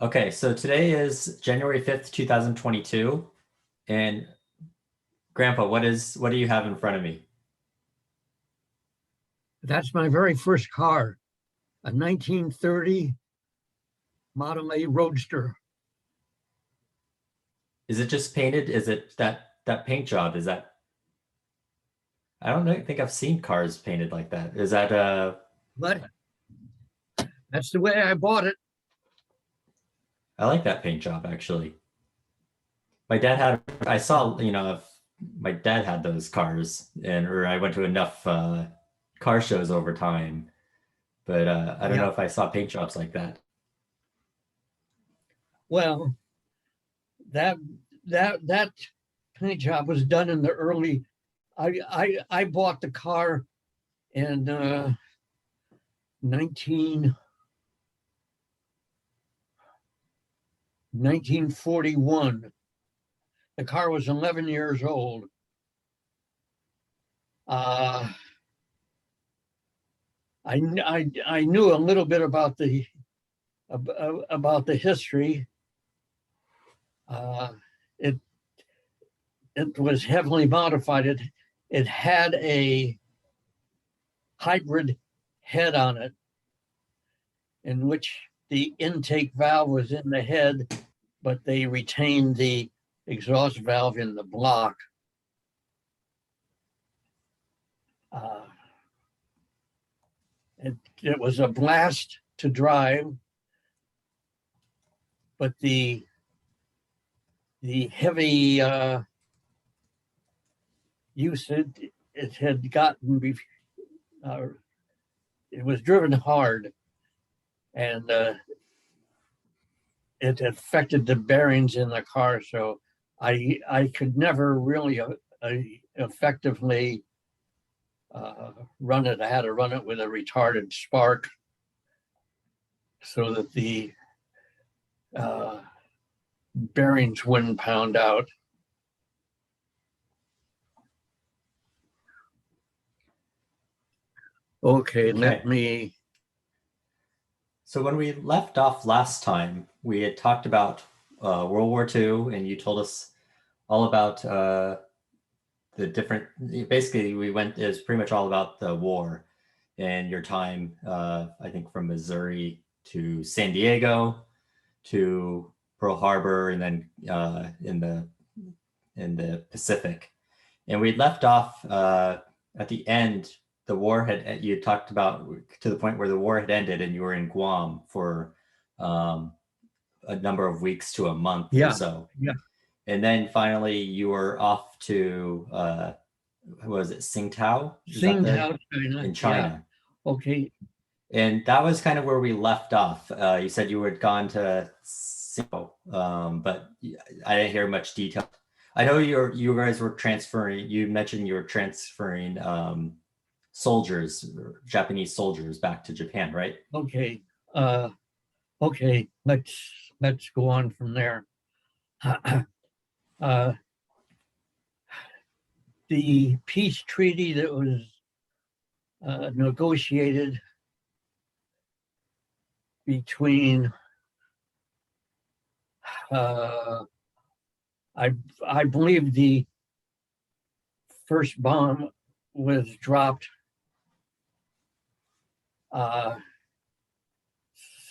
Okay, so today is January 5th, 2022. And Grandpa, what do you have in front of me? That's my very first car, a 1930 Model A Roadster. Is it just painted? Is it that paint job? Is that I don't know, think I've seen cars painted like that. Is that But that's the way I bought it. I like that paint job actually. My dad had I saw, if my dad had those cars and or I went to enough car shows over time, but I don't know Yeah. if I saw paint jobs like that. Well, that that paint job was done in the early. I bought the car in 1941. The car was 11 years old. Uh, I knew a little bit about the history. Uh, it it was heavily modified. It had a hybrid head on it, in which the intake valve was in the head, but they retained the exhaust valve in the block. Uh, it was a blast to drive, but the heavy use it had gotten, it was driven hard, and it affected the bearings in the car. So I could never really effectively run it. I had to run it with a retarded spark so that the bearings wouldn't pound out. Okay, let me. So when we left off last time, we had talked about World War II, and you told us all about the different. Basically, it was pretty much all about the war and your time. I think from Missouri to San Diego to Pearl Harbor, and then in the Pacific. And we left off at the end. The war you had talked about to the point where the war had ended and you were in Guam for a number of weeks to a month or so. Yeah. And then finally you were off to, what was it, Tsingtao? Tsingtao, China. In China. Yeah. Okay. And that was kind of where we left off. You said you had gone to Sasebo, but I didn't hear much detail. I know you guys were transferring, you mentioned you were transferring soldiers, Japanese soldiers back to Japan, right? Okay. Okay, let's go on from there. The peace treaty that was negotiated between I believe the first bomb was dropped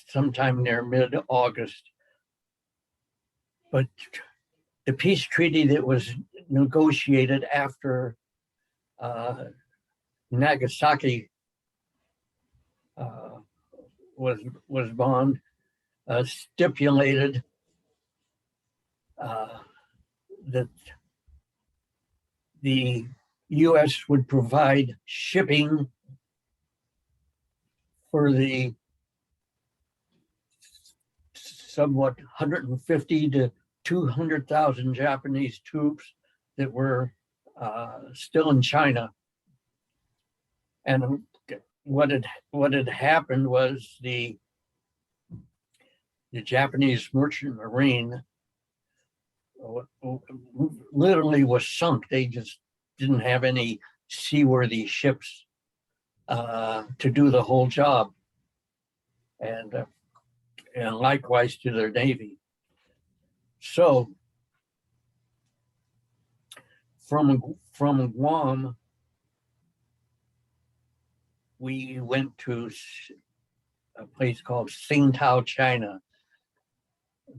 sometime near mid-August. But the peace treaty that was negotiated after Nagasaki was bombed stipulated that the U.S. would provide shipping for the somewhat 150 to 200,000 Japanese troops that were still in China. And what had happened was the Japanese merchant marine literally was sunk. They just didn't have any seaworthy ships to do the whole job. And and likewise to their Navy. So from Guam, we went to a place called Tsingtao, China.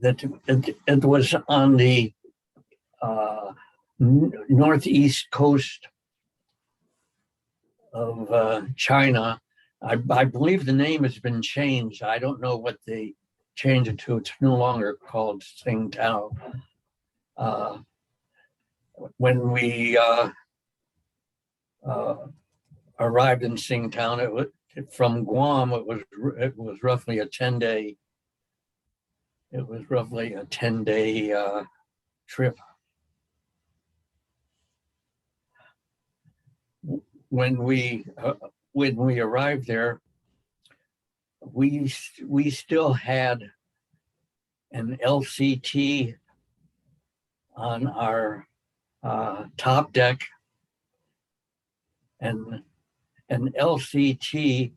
It was on the northeast coast of China. I believe the name has been changed. I don't know what they changed it to. It's no longer called Tsingtao. When we arrived in Tsingtao, from Guam, it was roughly a 10-day. It was roughly a 10-day trip. When we arrived there, we still had an LCT on our top deck, and an LCT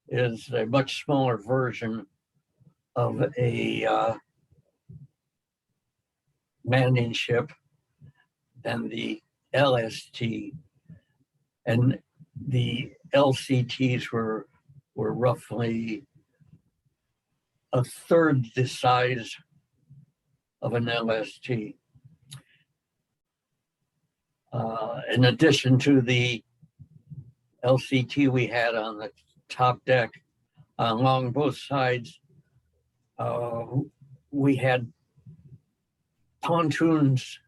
is a much smaller version of a landing ship than the LST, and the LCTs were roughly a third the size of an LST. In addition to the LCT we had on the top deck, along both sides, we had pontoons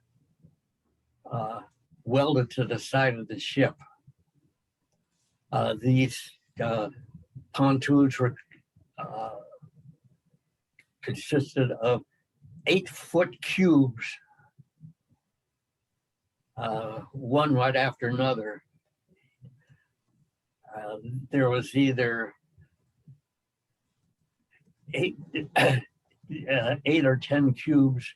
welded to the side of the ship. These pontoons were consisted of 8-foot cubes, one right after another. There was either 8 or 10 cubes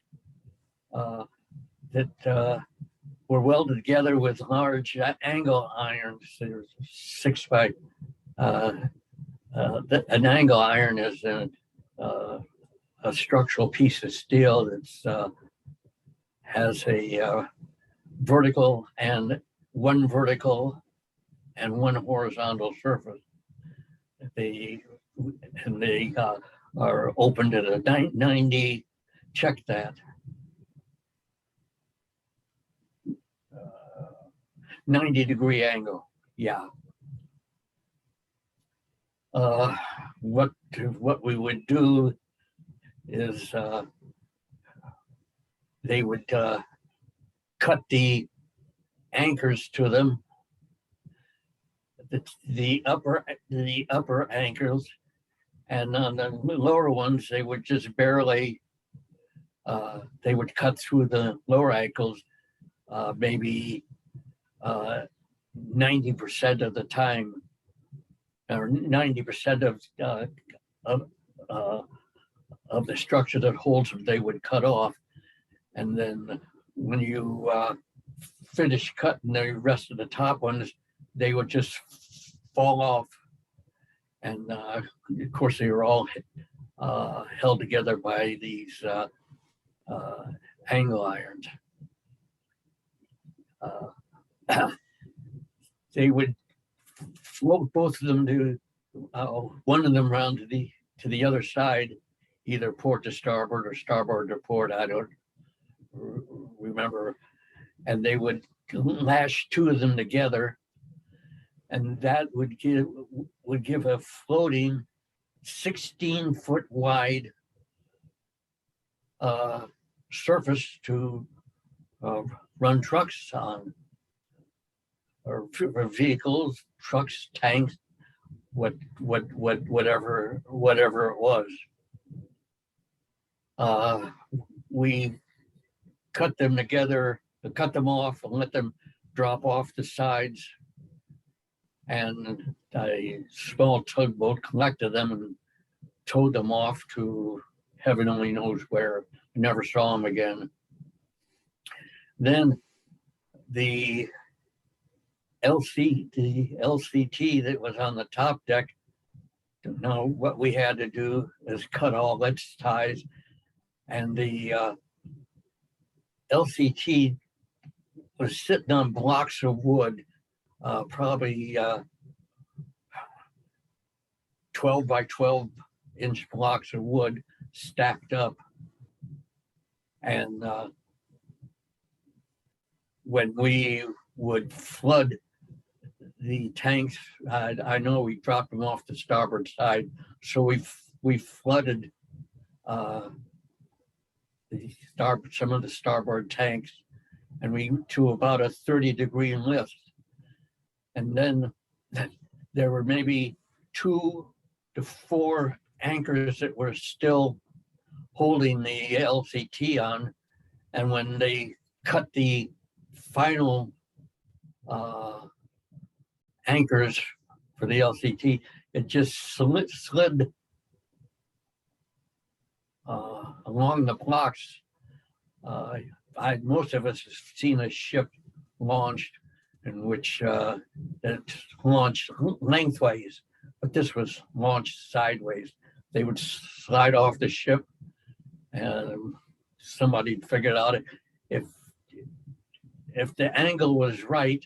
that were welded together with large angle irons. There's 6 by an angle iron is a structural piece of steel that has a vertical and one horizontal surface. They are opened at a 90. Check that. 90-degree angle. Yeah. What we would do is they would cut the anchors to them, the upper anchors, and on the lower ones they would just barely they would cut through the lower ankles maybe 90% of the time, or 90% of the structure that holds them, they would cut off. And then when you finish cutting the rest of the top ones, they would just fall off. And of course, they were all held together by these angle irons. They would float both of them to one of them around to the other side, either port to starboard or starboard to port. I don't remember. And they would lash 2 of them together, and that would give a floating 16-foot wide surface to run trucks on, or vehicles, trucks, tanks, whatever it was. We cut them together, cut them off, and let them drop off the sides. And a small tugboat collected them and towed them off to heaven only knows where. I never saw them again. Then the LCT that was on the top deck Now, what we had to do is cut all its ties, and the LCT was sitting on blocks of wood, probably 12 by 12 inch blocks of wood stacked up. And when we would flood the tanks, I know we dropped them off the starboard side, so we flooded some of the starboard tanks, and we to about a 30-degree lift. And then there were maybe 2 to 4 anchors that were still holding the LCT on. And when they cut the final anchors for the LCT, it just slid along the blocks. Most of us have seen a ship launched in which it launched lengthways, but this was launched sideways. They would slide off the ship, and somebody figured out if the angle was right,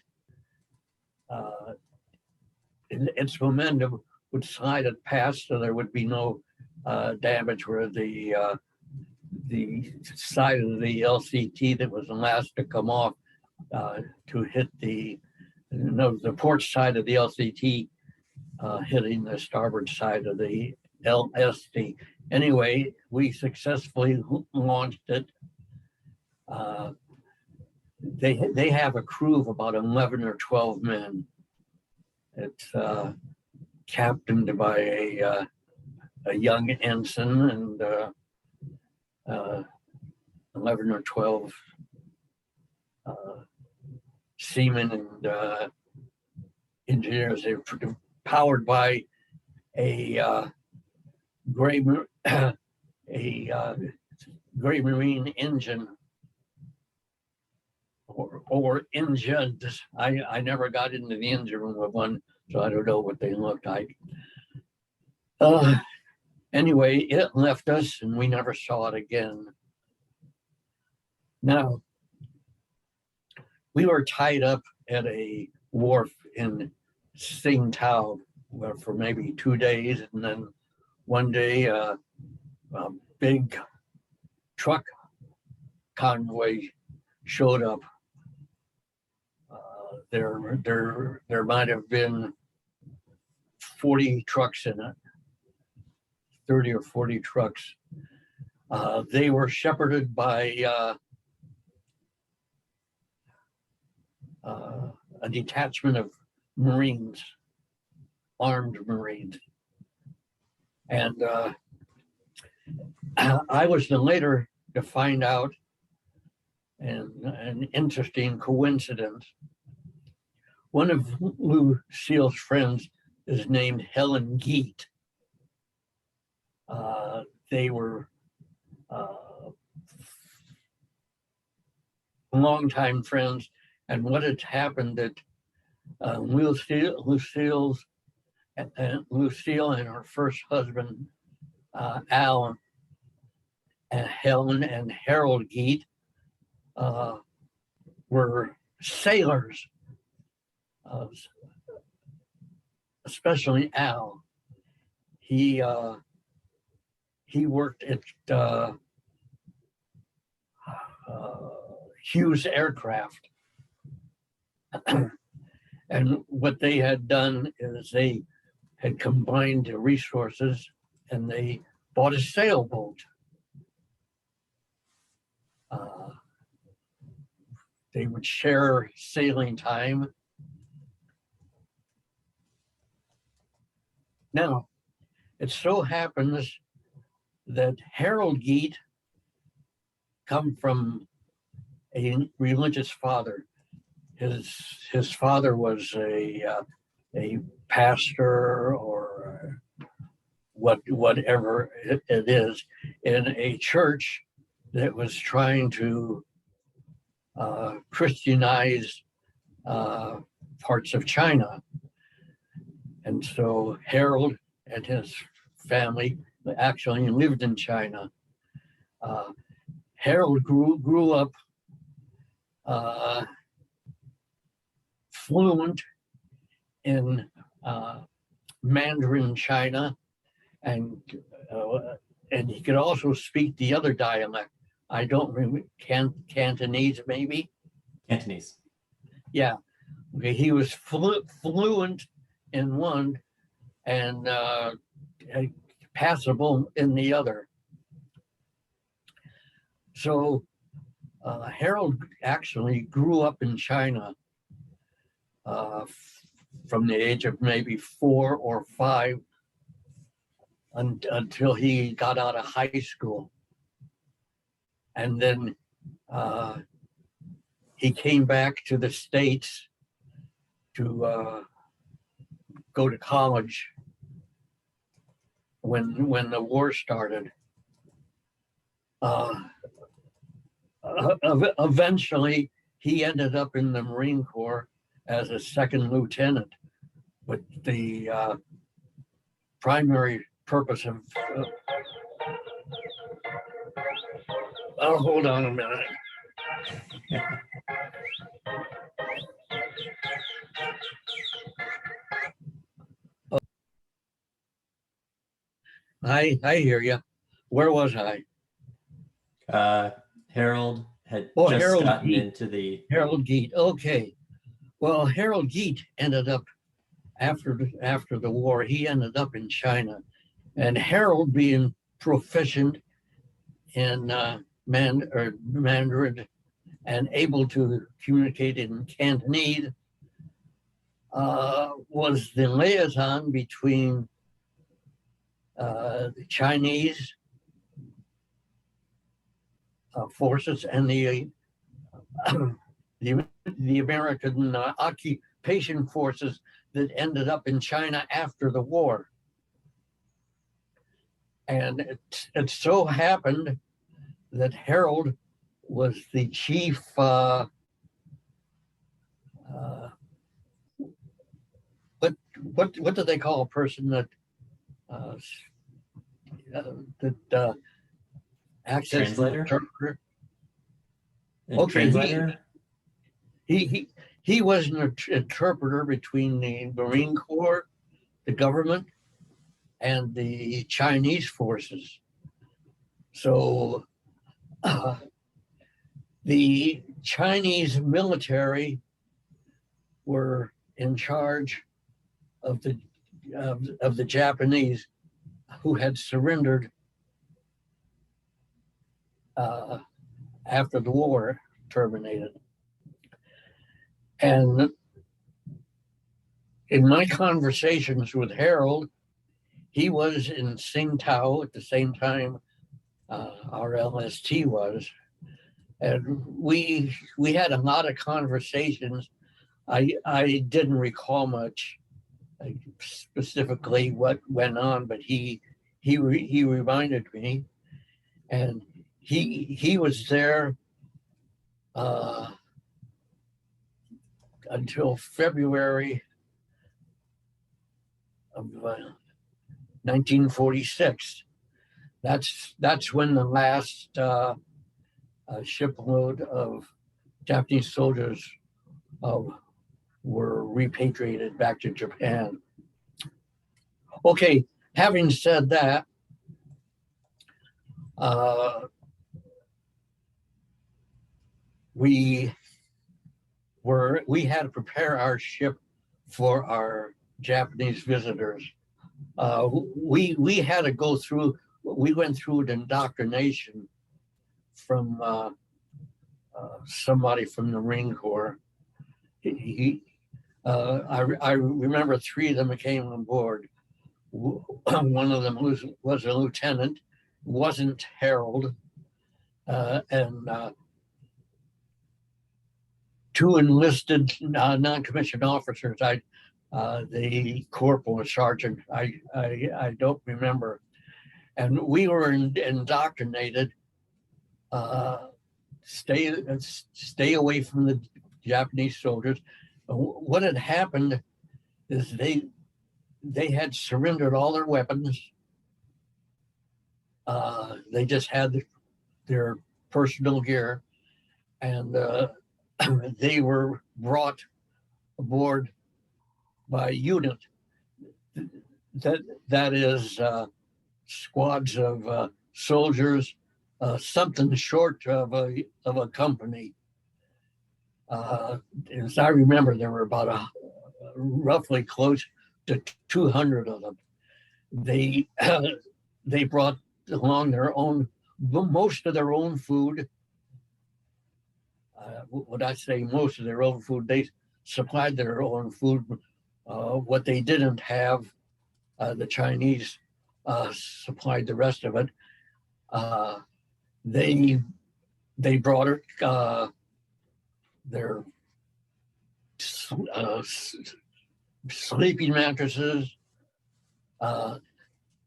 its momentum would slide it past, so there would be no damage where the side of the LCT that was the last to come off to hit the port side of the LCT hitting the starboard side of the LST. Anyway, we successfully launched it. They have a crew of about 11 or 12 men. It's captained by a young ensign and 11 or 12 seamen and engineers. They're powered by a gray marine engine or engines. I never got into the engine room of one, so I don't know what they look like. Anyway, it left us and we never saw it again. Now, we were tied up at a wharf in Tsingtao for maybe 2 days, and then one day a big truck convoy showed up. There might have been 40 trucks in it, 30 or 40 trucks. They were shepherded by a detachment of Marines, armed Marines. And I was the later to find out, and an interesting coincidence. One of Lucille's friends is named Harold Geat. They were longtime friends, and what had happened that Lucille and her first husband, Al, and Helen and Harold Geat were sailors, especially Al. He worked at Hughes Aircraft. And what they had done is they had combined their resources and they bought a sailboat. They would share sailing time. Now, it so happens that Harold Geat come from a religious father. His father was a pastor or whatever it is in a church that was trying to Christianize parts of China. And so Harold and his family actually lived in China. Harold grew up fluent in Mandarin China, and he could also speak the other dialect. I don't remember, Cantonese maybe. Cantonese. Yeah, okay. He was fluent in one and passable in the other. So Harold actually grew up in China from the age of maybe 4 or 5 until he got out of high school. And then he came back to the States to go to college when the war started. Eventually, he ended up in the Marine Corps as a second lieutenant, but the primary purpose of oh, hold on a minute. I hear you. Where was I? Harold had just Harold gotten Geat. into the Harold Geat. Okay. Well, Harold Geat ended up after the war. He ended up in China, and Harold, being proficient in Mandarin and able to communicate in Cantonese, was the liaison between the Chinese forces and the American occupation forces that ended up in China after the war. And it so happened that Harold was the chief what do they call a person that acts as an interpreter? Okay, translator? he was an interpreter between the Marine Corps, the government, and the Chinese forces. So the Chinese military were in charge of the Japanese who had surrendered after the war terminated. And in my conversations with Harold, he was in Tsingtao at the same time our LST was, and we had a lot of conversations. I didn't recall much specifically what went on, but he reminded me, and he was there until February of 1946. That's when the last shipload of Japanese soldiers were repatriated back to Japan. Okay, having said that, we had to prepare our ship for our Japanese visitors. We had to go through. We went through an indoctrination from somebody from the Marine Corps. I remember 3 of them came on board. One of them was a lieutenant, wasn't Harold, and 2 enlisted non-commissioned officers. The corporal and sergeant, I don't remember. And we were indoctrinated. Stay away from the Japanese soldiers. What had happened is they had surrendered all their weapons. They just had their personal gear, and they were brought aboard by unit. That is squads of soldiers, something short of a company. As I remember, there were about roughly close to 200 of them. They they brought along most of their own food. Would I say most of their own food? They supplied their own food. What they didn't have, the Chinese supplied the rest of it. They brought it, their sleeping mattresses.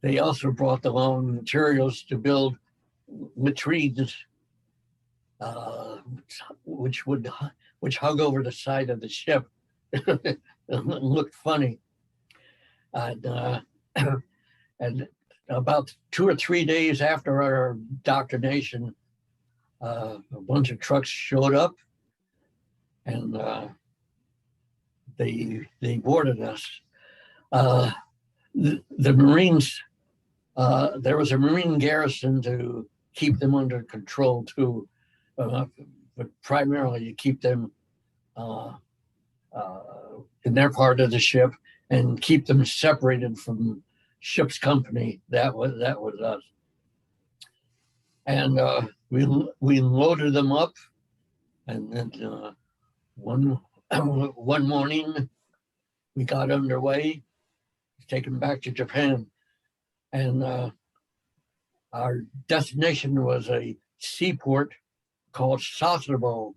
They also brought along materials to build latrines, which hung over the side of the ship. It looked funny. And and about 2 or 3 days after our indoctrination, a bunch of trucks showed up, and they boarded us. The Marines, there was a Marine garrison to keep them under control too, but primarily you keep them in their part of the ship and keep them separated from ship's company. That was us. And we loaded them up, and then one morning we got underway, taken back to Japan, and our destination was a seaport called Sasebo.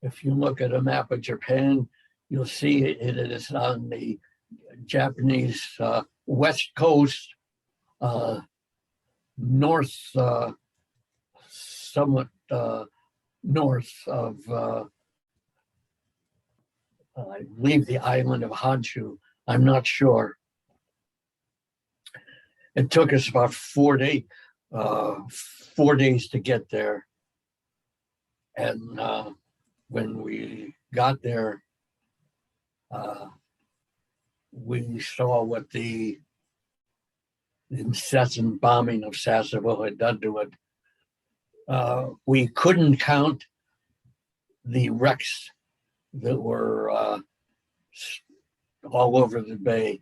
If you look at a map of Japan, you'll see it is on the Japanese west coast, north, somewhat north of, I believe, the island of Honshu. I'm not sure. It took us about 4 days to get there. And when we got there, we saw what the incessant bombing of Sasebo had done to it. We couldn't count the wrecks that were all over the bay.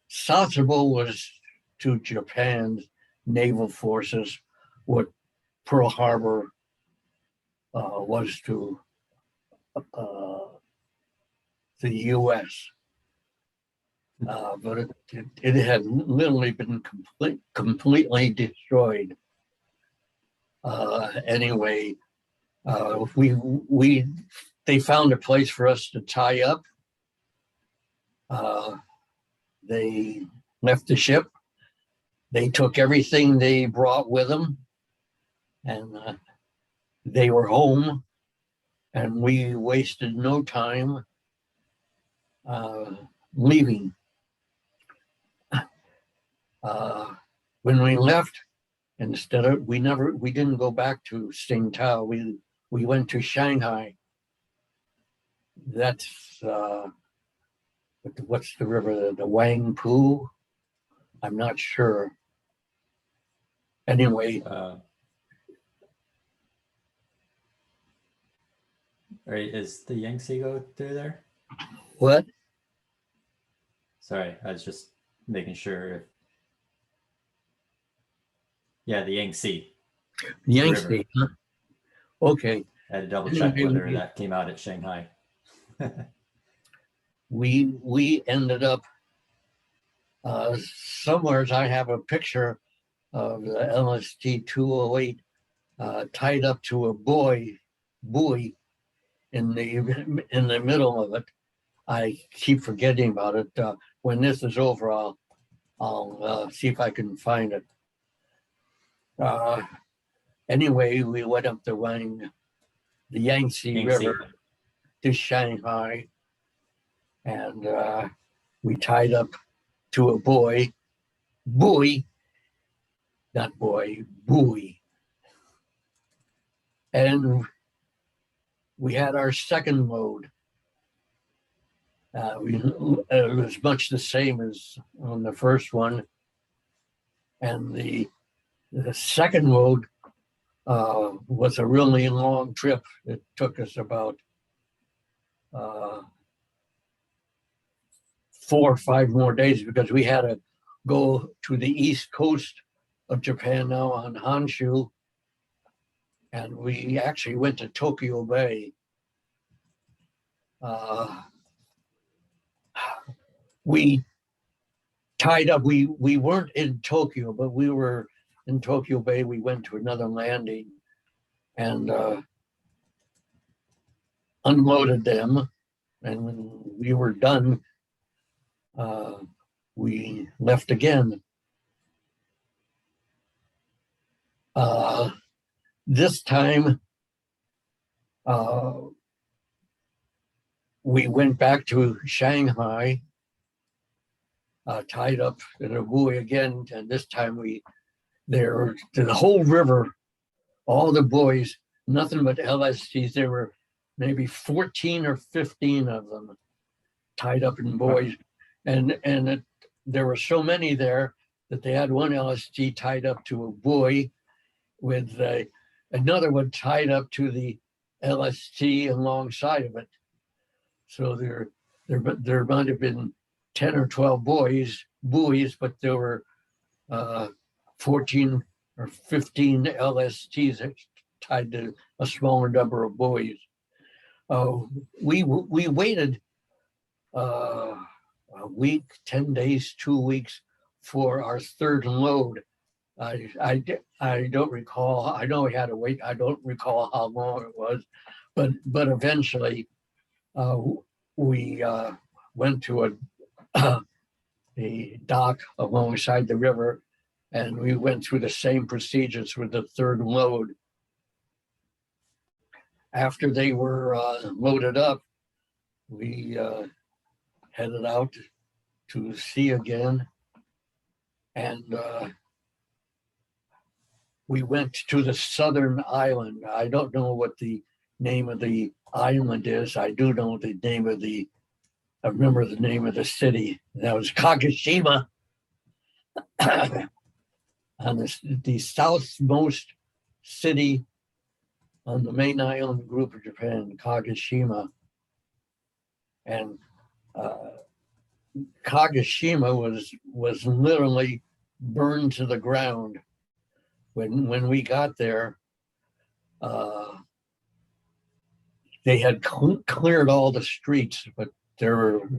Sasebo was to Japan's naval forces what Pearl Harbor was to the U.S. But it had literally been completely destroyed. Anyway, they found a place for us to tie up. They left the ship. They took everything they brought with them, and they were home. And we wasted no time leaving. When we left, we didn't go back to Tsingtao. We went to Shanghai. That's what's the river? The Wangpu? I'm not sure. Anyway. Right, is the Yangtze go through there? What? Sorry, I was just making sure. Yeah, the Yangtze. Yangtze, huh? Okay. I had to double check whether that came out at Shanghai. We ended up somewhere. I have a picture of the LST 208 tied up to a buoy in the middle of it. I keep forgetting about it. When this is over, I'll see if I can find it. Anyway, we went up the Yangtze River to Shanghai, and we tied up to a buoy, not boy, buoy. And we had our second load. It was much the same as on the first one. And the second load was a really long trip. It took us about 4 or 5 more days because we had to go to the east coast of Japan now on Honshu. And we actually went to Tokyo Bay. We tied up. We weren't in Tokyo, but we were in Tokyo Bay. We went to another landing and unloaded them. And when we were done, we left again. This time, we went back to Shanghai, tied up in a buoy again, and this time the whole river, all the buoys, nothing but LSTs. There were maybe 14 or 15 of them tied up in buoys, and there were so many there that they had one LST tied up to a buoy with another one tied up to the LST alongside of it. So there might have been 10 or 12 buoys, but there were 14 or 15 LSTs tied to a smaller number of buoys. We waited a week, 10 days, 2 weeks for our third load. I don't recall. I know we had to wait. I don't recall how long it was, but eventually we went to a dock alongside the river, and we went through the same procedures with the third load. After they were loaded up, we headed out to sea again, and we went to the southern island. I don't know what the name of the island is. I do know the name of I remember the name of the city. That was Kagoshima. On the southmost city on the main island group of Japan, Kagoshima. And Kagoshima was literally burned to the ground. When we got there, they had cleared all the streets, but there were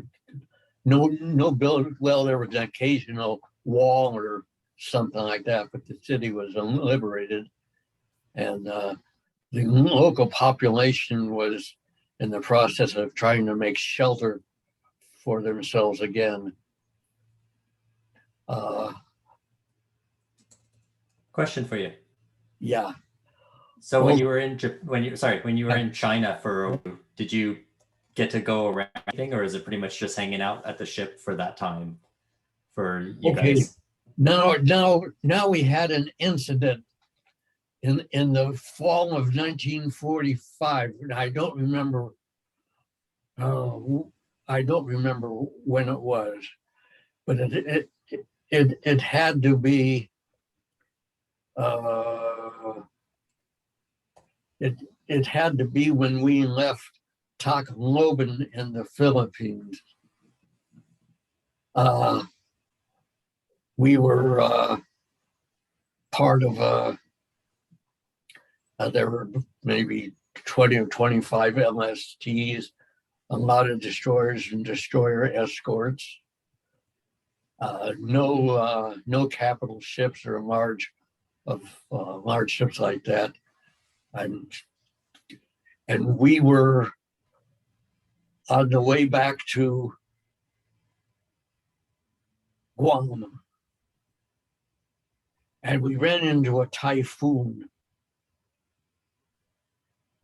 no building. Well, there was an occasional wall or something like that, but the city was liberated, and the local population was in the process of trying to make shelter for themselves again. Question for you. Yeah. So when you were in China did you get to go around anything, or is it pretty much just hanging out at the ship for that time for you guys? Now we had an incident in the fall of 1945. I don't remember when it was, but it had to be it had to be when we left Tacloban in the Philippines. We were part of there were maybe 20 or 25 LSTs, a lot of destroyers and destroyer escorts. No capital ships or large ships like that. And we were on the way back to Guam, and we ran into a typhoon.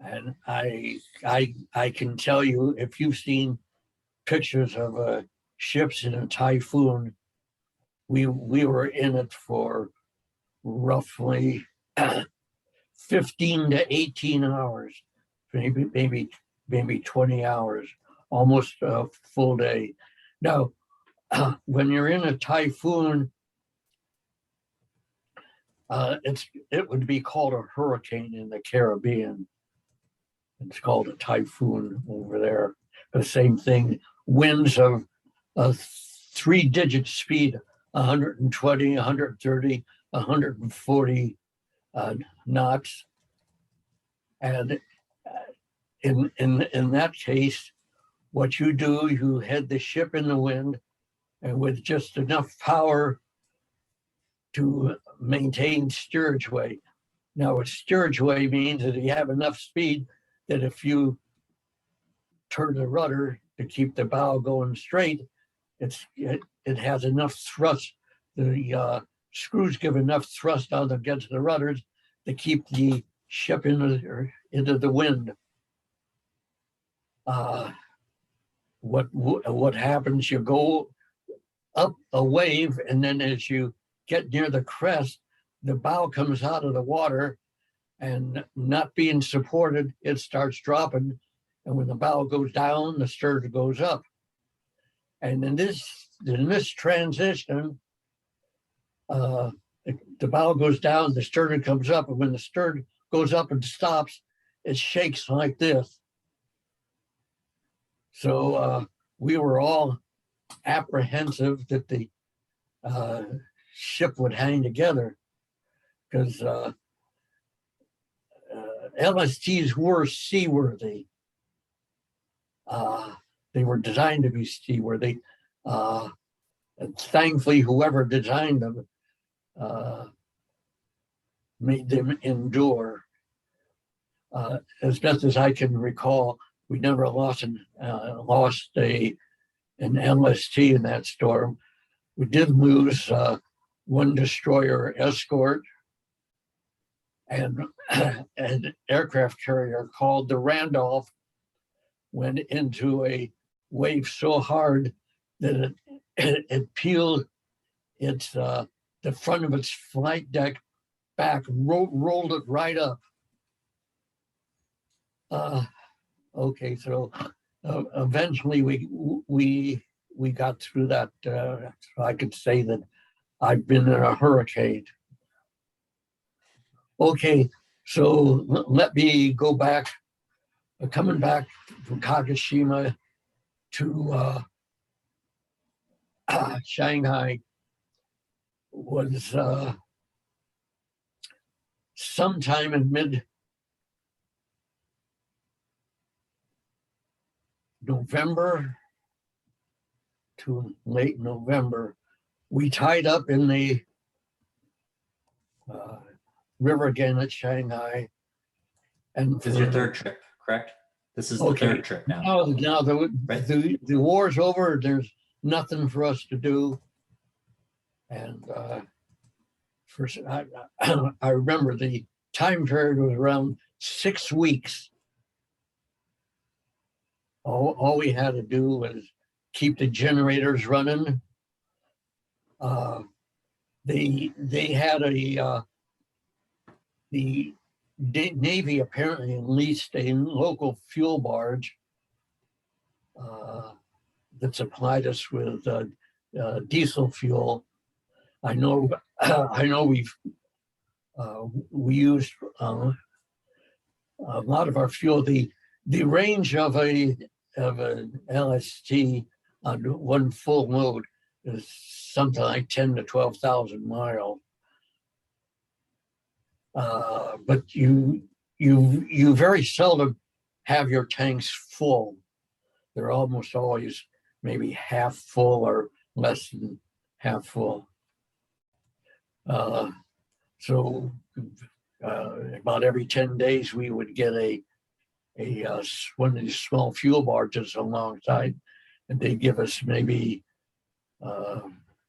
And I can tell you, if you've seen pictures of ships in a typhoon, we were in it for roughly 15 to 18 hours, maybe 20 hours, almost a full day. Now, when you're in a typhoon, it would be called a hurricane in the Caribbean. It's called a typhoon over there. The same thing, winds of a 3-digit speed, 120, 130, 140 knots. And in that case, what you do, you head the ship in the wind, and with just enough power to maintain steerage way. Now, what steerage way means is you have enough speed that if you turn the rudder to keep the bow going straight, it has enough thrust. The screws give enough thrust on against the rudders to keep the ship into the wind. What happens? You go up a wave, and then as you get near the crest, the bow comes out of the water, and not being supported, it starts dropping. And when the bow goes down, the stern goes up. And in this transition, the bow goes down, the stern comes up, and when the stern goes up and stops, it shakes like this. So we were all apprehensive that the ship would hang together, because LSTs were seaworthy. They were designed to be seaworthy. And thankfully, whoever designed them made them endure. As best as I can recall, we never lost an LST in that storm. We did lose one destroyer escort, and an aircraft carrier called the Randolph went into a wave so hard that it peeled the front of its flight deck back, rolled it right up. Okay, so eventually we got through that. I could say that I've been in a hurricane. Okay, so let me go back. Coming back from Kagoshima to Shanghai was sometime in mid-November to late November. We tied up in the river again at Shanghai. And this is your third trip, correct? This is the third trip now. Now the war's over. There's nothing for us to do. And first, I remember the time period was around 6 weeks. All we had to do was keep the generators running. They had the Navy apparently leased a local fuel barge that supplied us with diesel fuel. I know we used a lot of our fuel. The range of an LST on one full load is something like 10 to 12,000 miles. But you very seldom have your tanks full. They're almost always maybe half full or less than half full. So about every 10 days, we would get one of these small fuel barges alongside, and they give us maybe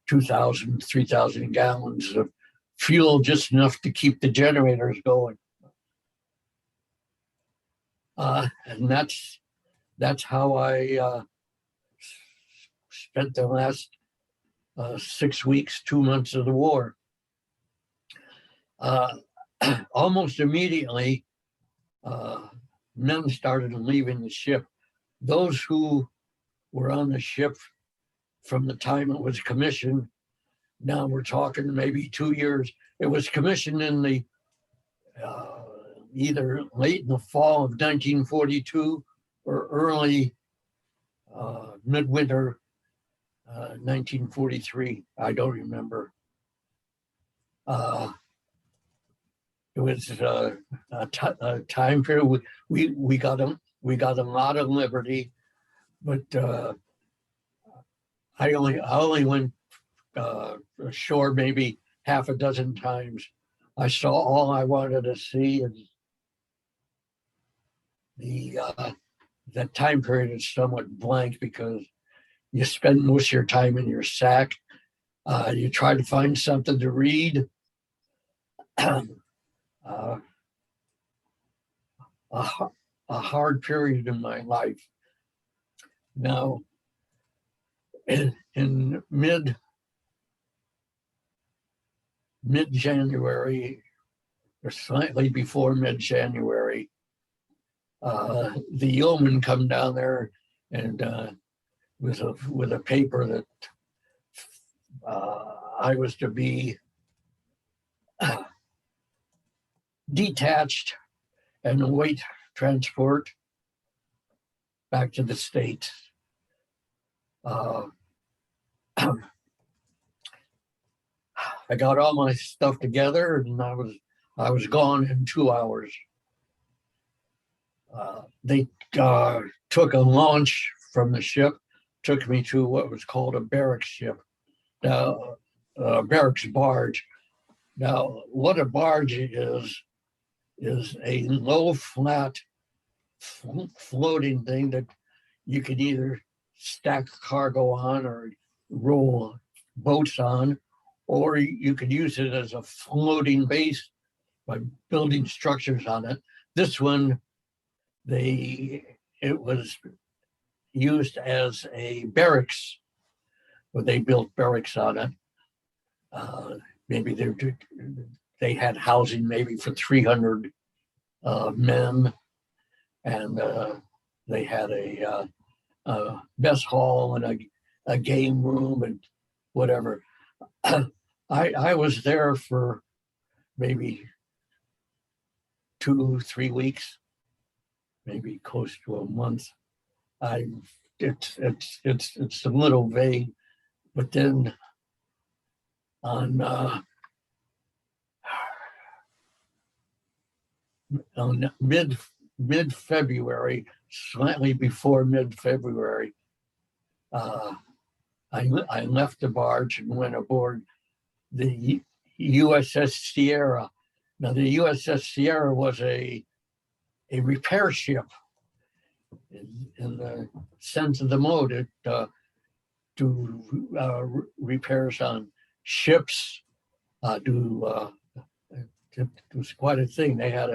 2,000, 3,000 gallons of fuel, just enough to keep the generators going. And that's how I spent the last 6 weeks, 2 months of the war. Almost immediately, men started leaving the ship. Those who were on the ship from the time it was commissioned, now we're talking maybe 2 years. It was commissioned in the either late in the fall of 1942 or early midwinter 1943. I don't remember. It was a time period we got a lot of liberty, but I only went ashore maybe half a dozen times. I saw all I wanted to see, and that time period is somewhat blank because you spend most of your time in your sack. You try to find something to read. A hard period in my life. Now, in mid-January, or slightly before mid-January, the yeoman come down there and with a paper that I was to be detached and await transport back to the States. I got all my stuff together and I was gone in 2 hours. They took a launch from the ship, took me to what was called a barracks ship. Now, barracks barge. Now, what a barge is a low, flat, floating thing that you can either stack cargo on or roll boats on, or you could use it as a floating base by building structures on it. This one, it was used as a barracks, where they built barracks on it. Maybe they had housing maybe for 300 men, and they had a mess hall and a game room and whatever. I was there for maybe 2-3 weeks, maybe close to a month. It's a little vague, but then on mid-February, slightly before mid-February, I left the barge and went aboard the USS Sierra. Now, the USS Sierra was a repair ship in the sense of the mode. It do repairs on ships. It was quite a thing. They had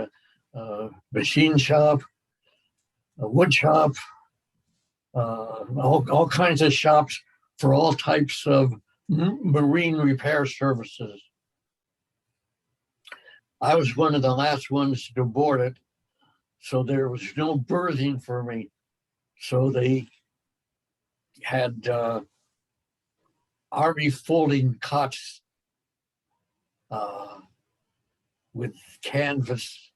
a machine shop, a wood shop, all kinds of shops for all types of marine repair services. I was one of the last ones to board it, so there was no berthing for me. So they had Army folding cots with canvas.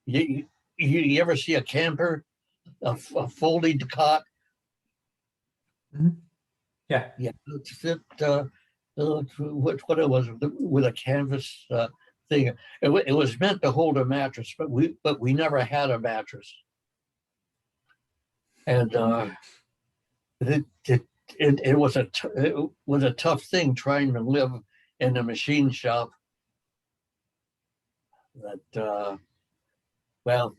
You ever see a camper, a folded cot? Mm-hmm. Yeah. What it was with a canvas thing. It was meant to hold a mattress, but we never had a mattress, and it was a tough thing trying to live in a machine shop. That well,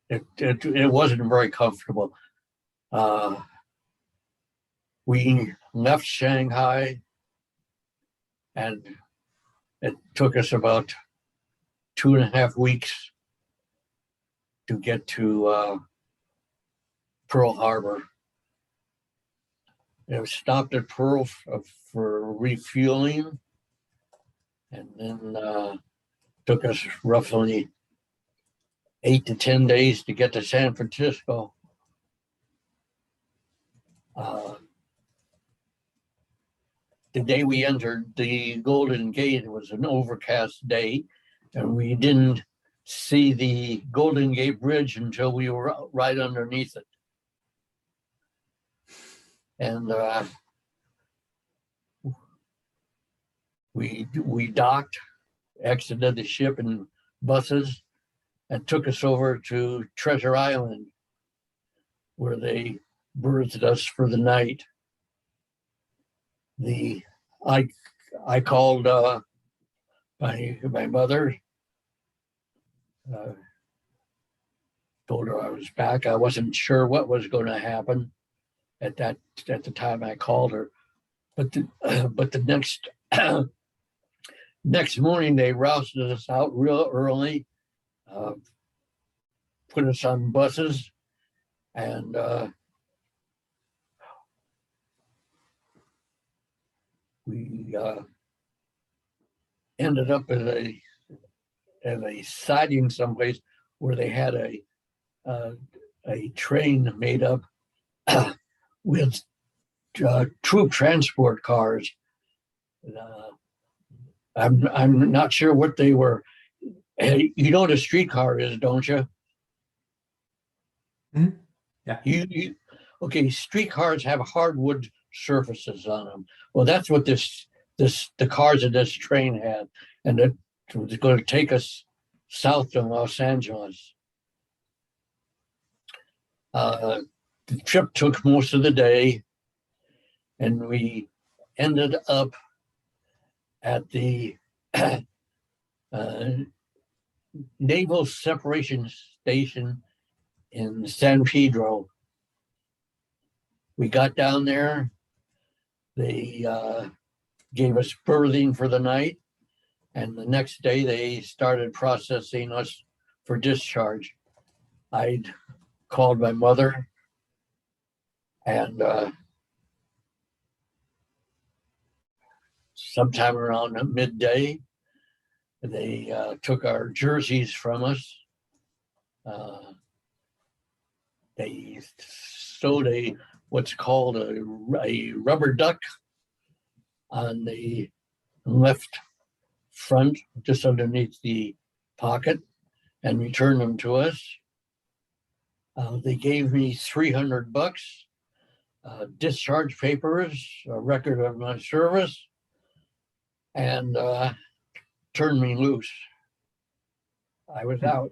it wasn't very comfortable. We left Shanghai, and it took us about 2.5 weeks to get to Pearl Harbor. It was stopped at Pearl for refueling, and then took us roughly 8 to 10 days to get to San Francisco. The day we entered the Golden Gate, it was an overcast day, and we didn't see the Golden Gate Bridge until we were right underneath it. And we docked, exited the ship in buses, and took us over to Treasure Island, where they berthed us for the night. I called my mother, told her I was back. I wasn't sure what was going to happen at the time I called her, but the next morning they rousted us out real early, put us on buses, and we ended up at a siding someplace where they had a train made up with troop transport cars. I'm not sure what they were. Hey, you know what a streetcar is, don't you? Mm-hmm. Yeah. Okay, streetcars have hardwood surfaces on them. Well, that's what the cars of this train had, and it was going to take us south to Los Angeles. The trip took most of the day, and we ended up at the Naval Separation Station in San Pedro. We got down there. They gave us berthing for the night, and the next day they started processing us for discharge. I'd called my mother, and sometime around midday, they took our jerseys from us. They sewed what's called a rubber duck on the left front, just underneath the pocket, and returned them to us. They gave me $300, discharge papers, a record of my service, and turned me loose. I was out.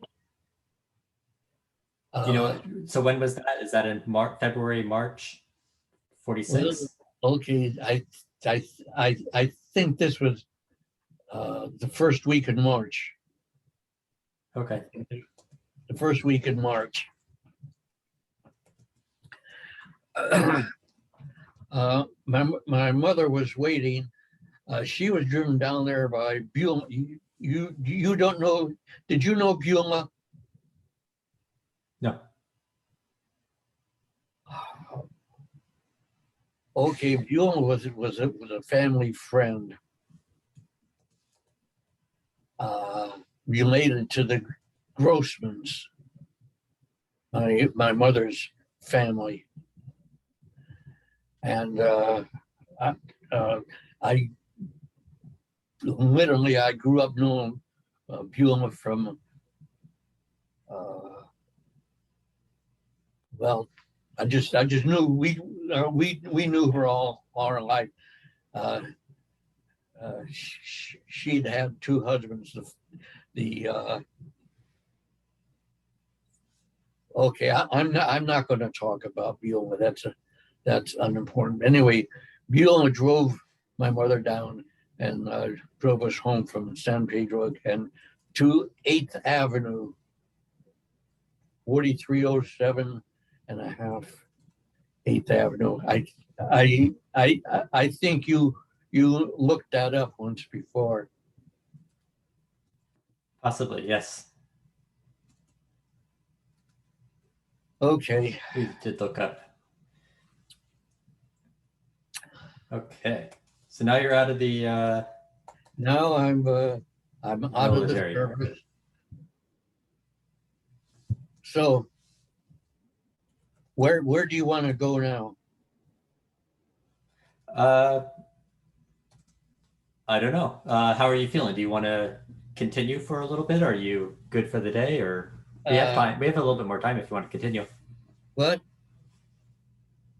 Do you know? So when was that? Is that in February, March, 46? Well, okay, I think this was the first week in March. Okay. The first week in March. My mother was waiting. She was driven down there by Beulah. You don't know? Did you know Beulah? No. Okay, Beulah was a family friend, related to the Grossmans, my mother's family, and I literally I grew up knowing Beulah from well, I just knew we knew her all our life. She'd had two husbands. Okay, I'm not going to talk about Beulah. That's unimportant. Anyway, Beulah drove my mother down and drove us home from San Pedro and to 8th Avenue, 4307 and a half 8th Avenue. I think you looked that up once before. Possibly, yes. Okay. We did look up. Okay. So now you're out of the Now I'm out of the military. service. So where do you want to go now? Uh, I don't know. How are you feeling? Do you want to continue for a little bit? Are you good for the day, or we have Uh, time? We have a little bit more time if you want to continue. what?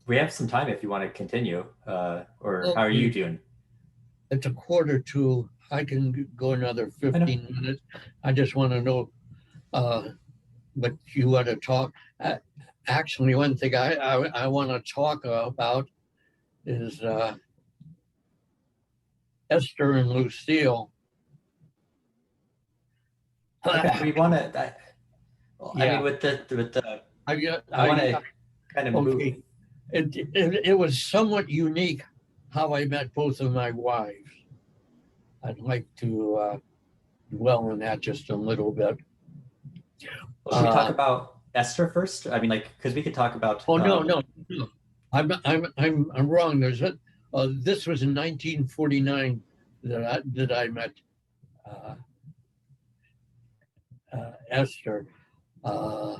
We have some time if you want to continue. Or how are you Okay, doing? it's a quarter to. I can go another I know. 15 minutes. I just want to know uh, what you want to talk. Actually, one thing I want to talk about is Esther and Lucille. Okay. We want to. I mean, Yeah, with the, I want I to kind of move. okay. It was somewhat unique how I met both of my wives. I'd like to dwell on that just a little bit. Should we talk Uh, about Esther first? I mean, like, because we could talk about. oh no, no, no. I'm wrong. This was in 1949 that I met uh, Esther. Uh,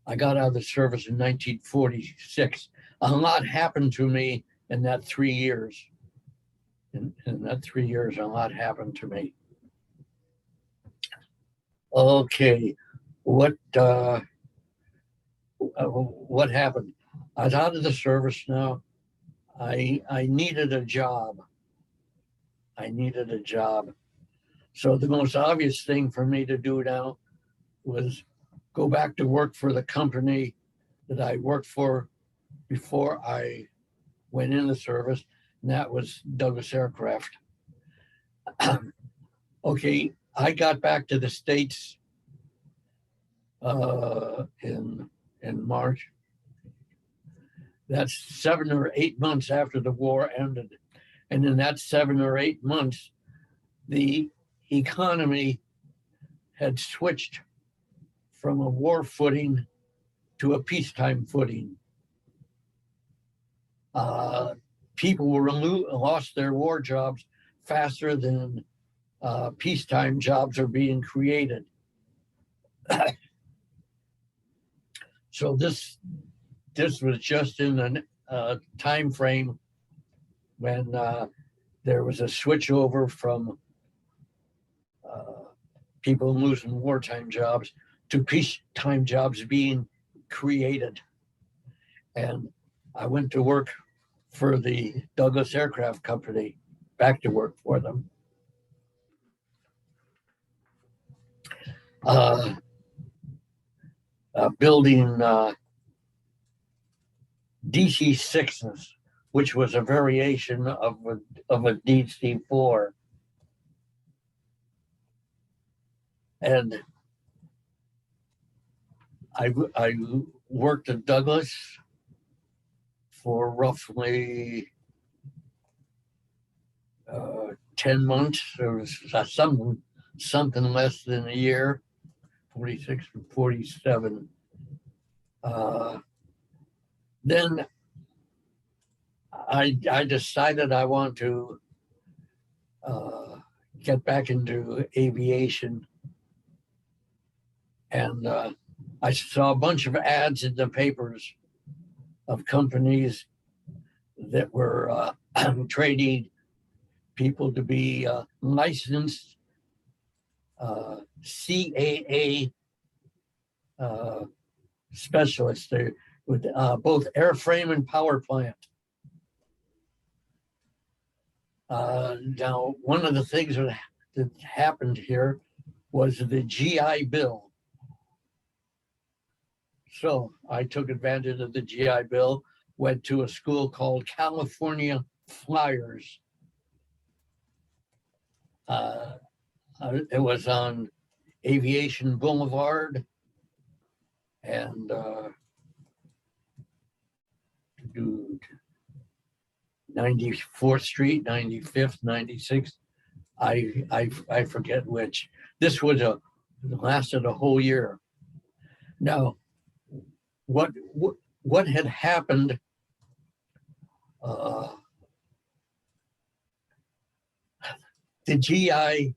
I got out of the service in 1946. A lot happened to me in that 3 years. In that 3 years, a lot happened to me. Okay, what happened? I was out of the service now. I needed a job. I needed a job. So the most obvious thing for me to do now was go back to work for the company that I worked for before I went in the service, and that was Douglas Aircraft. Okay, I got back to the States in March. That's 7 or 8 months after the war ended. And in that 7 or 8 months, the economy had switched from a war footing to a peacetime footing. People lost their war jobs faster than peacetime jobs are being created. So this was just in a time frame when there was a switch over from people losing wartime jobs to peacetime jobs being created. And I went to work for the Douglas Aircraft Company, back to work for them. Uh, Building DC-6s, which was a variation of a DC-4. And I worked at Douglas for roughly 10 months. There was something less than a year, 46 and 47. Then I decided I want to get back into aviation. And I saw a bunch of ads in the papers of companies that were training people to be licensed CAA specialists. They with both airframe and power plant. Now, one of the things that happened here was the GI Bill. So I took advantage of the GI Bill, went to a school called California Flyers. It was on Aviation Boulevard and 94th Street, 95th, 96th. I forget which. This was lasted a whole year. Now, what had happened uh, the GI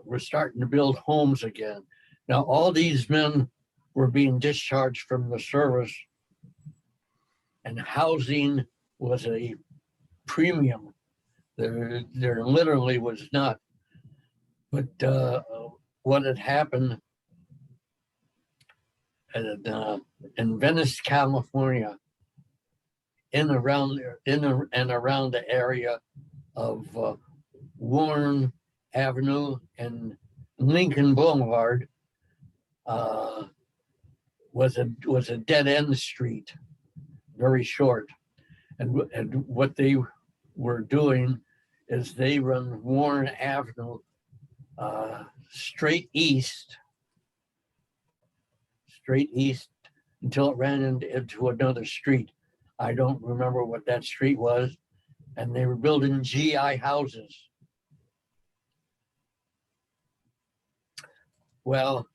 were starting to build homes again. Now, all these men were being discharged from the service, and housing was a premium. There literally was not. But what had happened in Venice, California, in and around the area of Warren Avenue and Lincoln Boulevard, was a dead end street, very short, and what they were doing is they run Warren Avenue straight east until it ran into another street. I don't remember what that street was, and they were building GI houses. Well,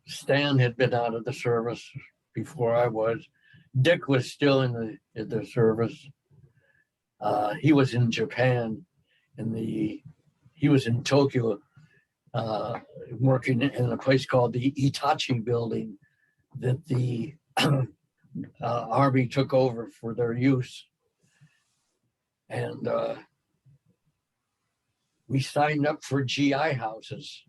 Stan had been out of the service before I was. Dick was still in the service. He was in Japan, he was in Tokyo, working in a place called the Itachi building that the Army took over for their use. And we signed up for GI houses.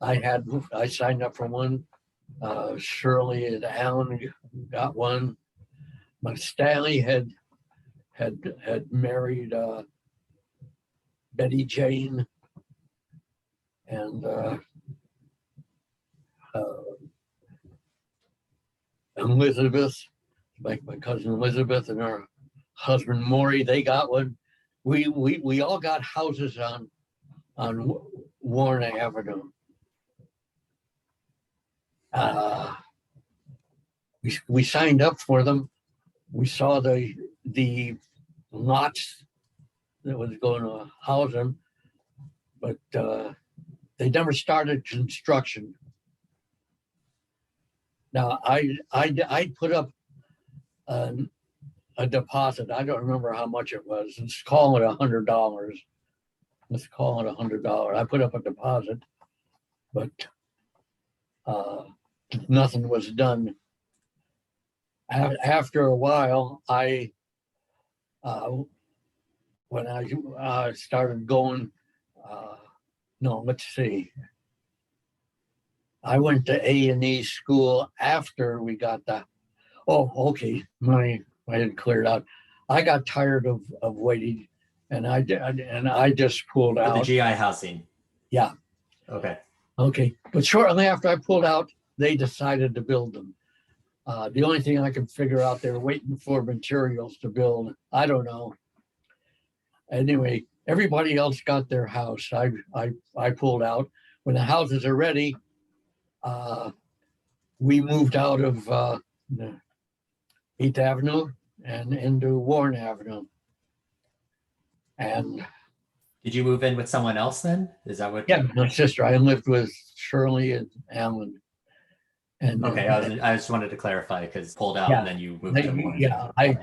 I signed up for one. Shirley and Alan got one. But Stanley had married Betty Jane, and Elizabeth, like my cousin Elizabeth and her husband Maury, they got one. We all got houses on Warren Avenue. We signed up for them. We saw the lots that was going to house them, but they never started construction. Now I put up a deposit. I don't remember how much it was. Let's call it $100. Let's call it $100. I put up a deposit, but nothing was done. After a while, when I started going, no, let's see. I went to A&E school after we got that. Oh, okay. I had cleared out. I got tired of waiting, and I just pulled out. The GI housing. Yeah. Okay. Okay. But shortly after I pulled out, they decided to build them. The only thing I could figure out, they were waiting for materials to build. I don't know. Anyway, everybody else got their house. I pulled out. When the houses are ready, we moved out of 8th Avenue and into Warren Avenue. And did you move in with someone else then? Is that what? Yeah, my sister. I lived with Shirley and Alan. And okay, I just wanted to clarify because pulled out and then you moved to Warren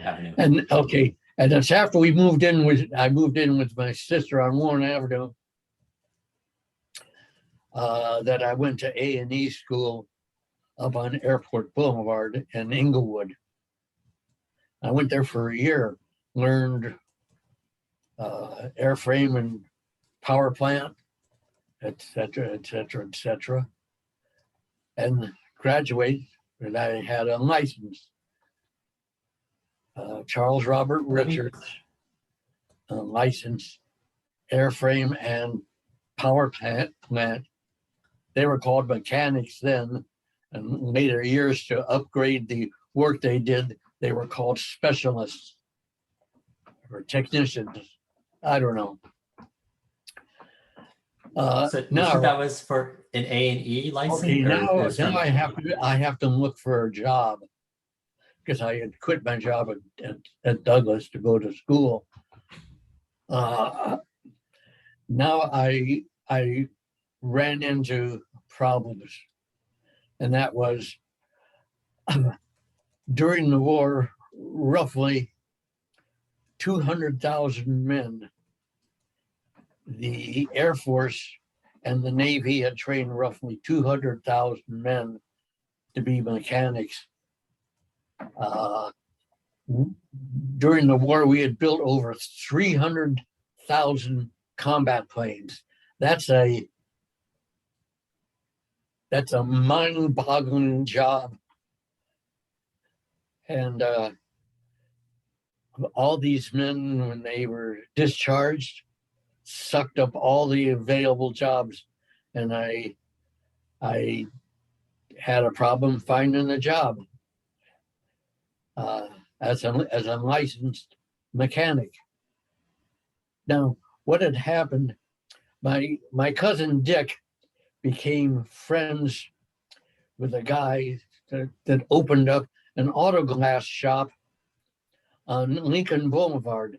Avenue. And okay, and that's after we moved in with. I moved in with my sister on Warren Avenue. That I went to A&E school up on Airport Boulevard in Inglewood. I went there for a year, learned airframe and power plant, et cetera, and graduated, and I had a license. Charles Robert Richards, license, airframe and power plant. They were called mechanics then, and later years to upgrade the work they did, they were called specialists or technicians. I don't know. So now that was for an A&E license. Okay, now I have to look for a job because I had quit my job at Douglas to go to school. Now I ran into problems, and that was During the war, roughly 200,000 men. The Air Force and the Navy had trained roughly 200,000 men to be mechanics. During the war, we had built over 300,000 combat planes. That's a mind-boggling job. And all these men, when they were discharged, sucked up all the available jobs, and I had a problem finding a job as a licensed mechanic. Now, what had happened? My cousin Dick became friends with a guy that opened up an auto glass shop on Lincoln Boulevard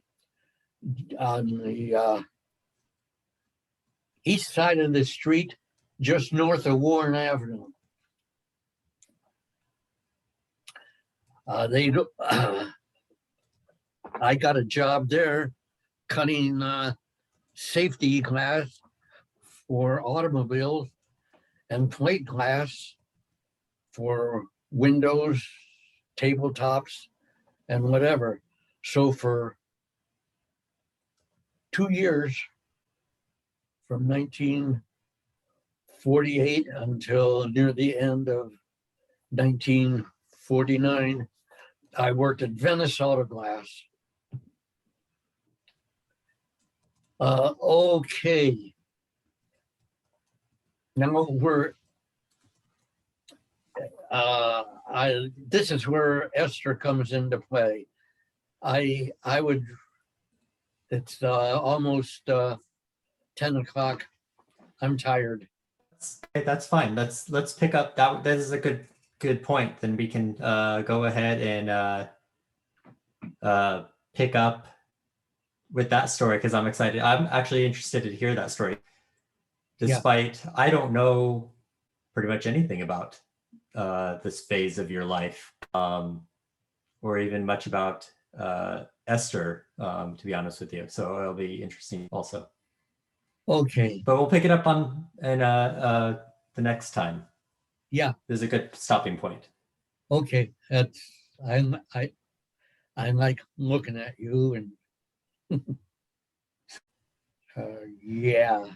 on the east side of the street, just north of Warren Avenue. I got a job there cutting safety glass for automobiles and plate glass for windows, tabletops, and whatever. So for 2 years, from 1948 until near the end of 1949, I worked at Venice Auto Glass. Okay. Now this is where Esther comes into play. It's almost 10 o'clock. I'm tired. Okay, that's fine. Let's pick up that. That is a good point. Then we can go ahead and pick up with that story because I'm excited. I'm actually interested to hear that story. Despite I don't know pretty much anything about this phase of your life, or even much about Esther, to be honest with you. So it'll be interesting also. Okay. But we'll pick it up on in the next time. Yeah. There's a good stopping point. Okay. I like looking at you and yeah.